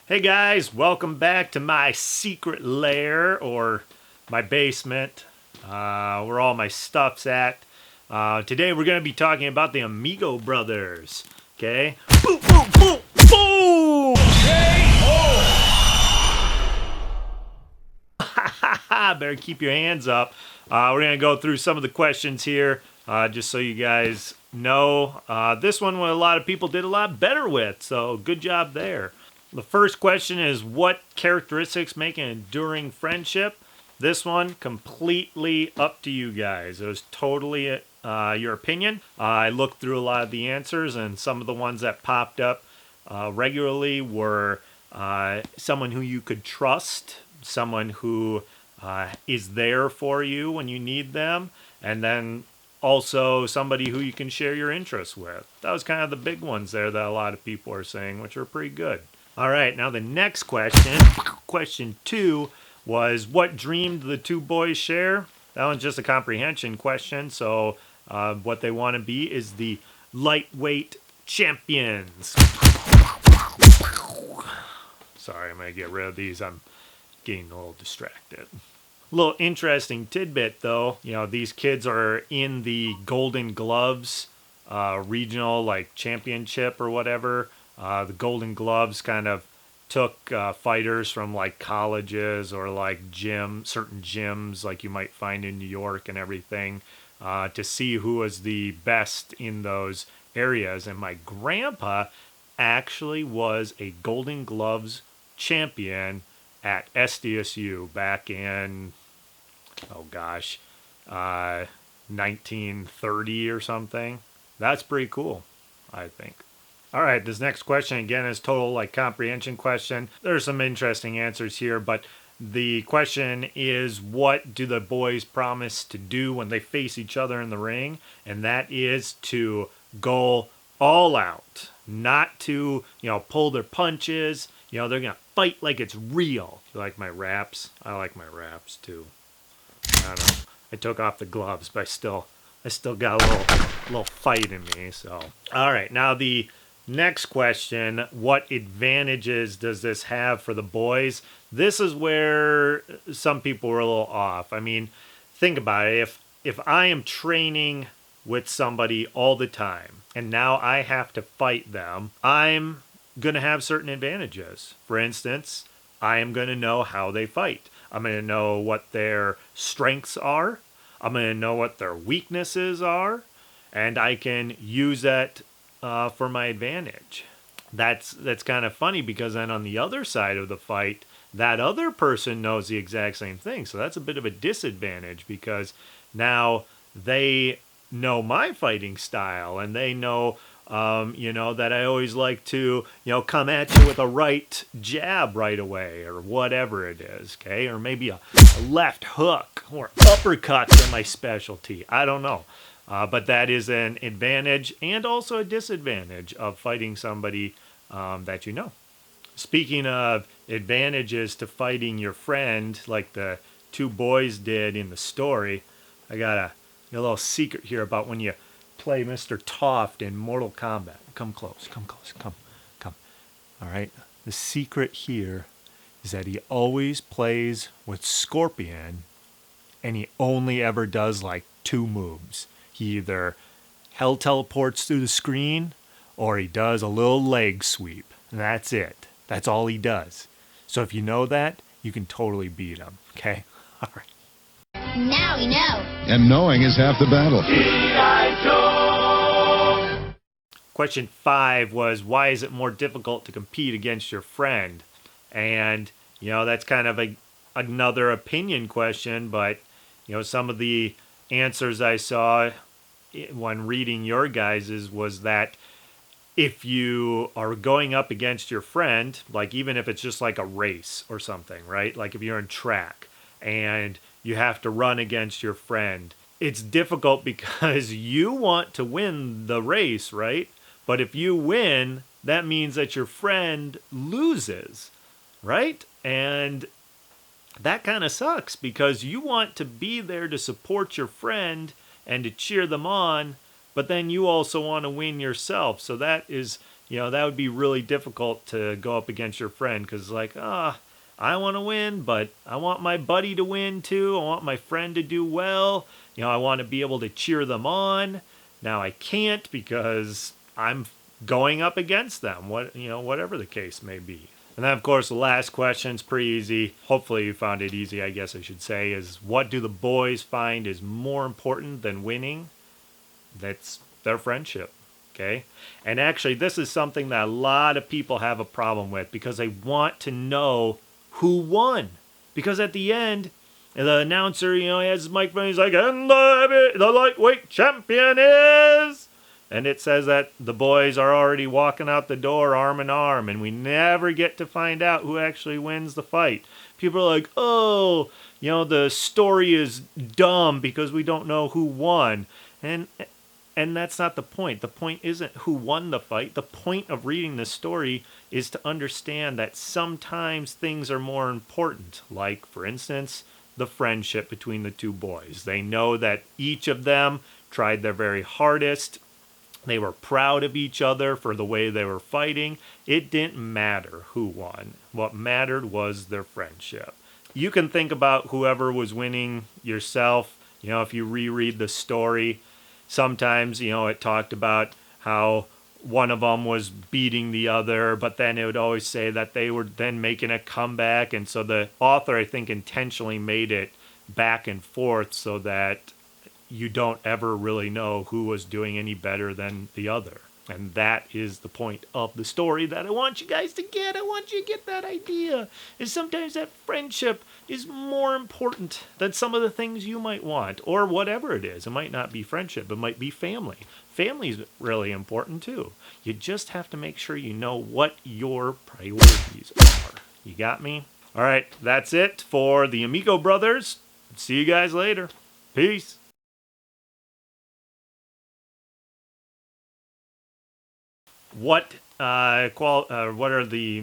Hey guys, welcome back to my secret lair or my basement, where all my stuff's at. Today we're going to be talking about the Amigo brothers. Okay? Boom, boom, boom, boom! Better keep your hands up. We're going to go through some of the questions here, just so you guys know. This one, a lot of people did a lot better with, so good job there. The first question is, what characteristics make an enduring friendship? This one, completely up to you guys. It was totally your opinion. I looked through a lot of the answers, and some of the ones that popped up regularly were someone who you could trust, someone who is there for you when you need them, and then also somebody who you can share your interests with. That was kind of the big ones there that a lot of people are saying, which are pretty good. All right, now the next question, question 2, was what dream do the two boys share? That one's just a comprehension question, so what they want to be is the lightweight champions. Sorry, I'm going to get rid of these. I'm getting a little distracted. A little interesting tidbit, though. You know, these kids are in the Golden Gloves regional, like, championship or whatever. The Golden Gloves kind of took fighters from like colleges or like certain gyms like you might find in New York and everything to see who was the best in those areas. And my grandpa actually was a Golden Gloves champion at SDSU back in, 1930 or something. That's pretty cool, I think. All right, this next question, again, is total like comprehension question. There's some interesting answers here, but the question is, what do the boys promise to do when they face each other in the ring? And that is to go all out, not to, pull their punches. They're going to fight like it's real. You like my raps? I like my raps too. I don't know. I took off the gloves, but I still got a little fight in me. So, all right, now the next question, what advantages does this have for the boys? This is where some people were a little off. I mean, think about it. If I am training with somebody all the time and now I have to fight them, I'm going to have certain advantages. For instance, I am going to know how they fight. I'm going to know what their strengths are. I'm going to know what their weaknesses are. And I can use that for my advantage. That's kind of funny because then on the other side of the fight, that other person knows the exact same thing. So that's a bit of a disadvantage because now they know my fighting style and they know, that I always like to, come at you with a right jab right away or whatever it is, okay? Or maybe a left hook or uppercuts are my specialty. I don't know. But that is an advantage and also a disadvantage of fighting somebody that you know. Speaking of advantages to fighting your friend, like the two boys did in the story, I got a little secret here about when you play Mr. Toft in Mortal Kombat. Come close, come. All right, the secret here is that he always plays with Scorpion, and he only ever does like 2 moves. He either hell teleports through the screen or he does a little leg sweep. That's it. That's all he does. So if you know that, you can totally beat him. Okay? All right. Now we know. And knowing is half the battle. Question 5 was, why is it more difficult to compete against your friend? And, that's kind of another opinion question, but, some of the answers I saw when reading your guys's was that if you are going up against your friend, like even if it's just like a race or something, right? Like if you're in track and you have to run against your friend, it's difficult because you want to win the race, right? But if you win, that means that your friend loses, right? And that kind of sucks because you want to be there to support your friend and to cheer them on, but then you also want to win yourself. So that is, that would be really difficult to go up against your friend because, like, I want to win, but I want my buddy to win too. I want my friend to do well. I want to be able to cheer them on. Now I can't because I'm going up against them. Whatever the case may be. And then, of course, the last question is pretty easy. Hopefully you found it easy, I guess I should say, is what do the boys find is more important than winning? That's their friendship. Okay? And actually, this is something that a lot of people have a problem with because they want to know who won. Because at the end, the announcer, he has his microphone, he's like, and the lightweight champion is... And it says that the boys are already walking out the door arm in arm, and we never get to find out who actually wins the fight. People are like, oh, the story is dumb because we don't know who won. And that's not the point. The point isn't who won the fight. The point of reading the story is to understand that sometimes things are more important. Like, for instance, the friendship between the two boys. They know that each of them tried their very hardest. They were proud of each other for the way they were fighting. It didn't matter who won. What mattered was their friendship. You can think about whoever was winning yourself. If you reread the story, sometimes, it talked about how one of them was beating the other, but then it would always say that they were then making a comeback. And so the author, I think, intentionally made it back and forth so that you don't ever really know who was doing any better than the other. And that is the point of the story that I want you guys to get. I want you to get that idea. Is sometimes that friendship is more important than some of the things you might want, or whatever it is. It might not be friendship. It might be family. Family's really important too. You just have to make sure you know what your priorities are. You got me? All right, that's it for the Amigo brothers. See you guys later. Peace. What are the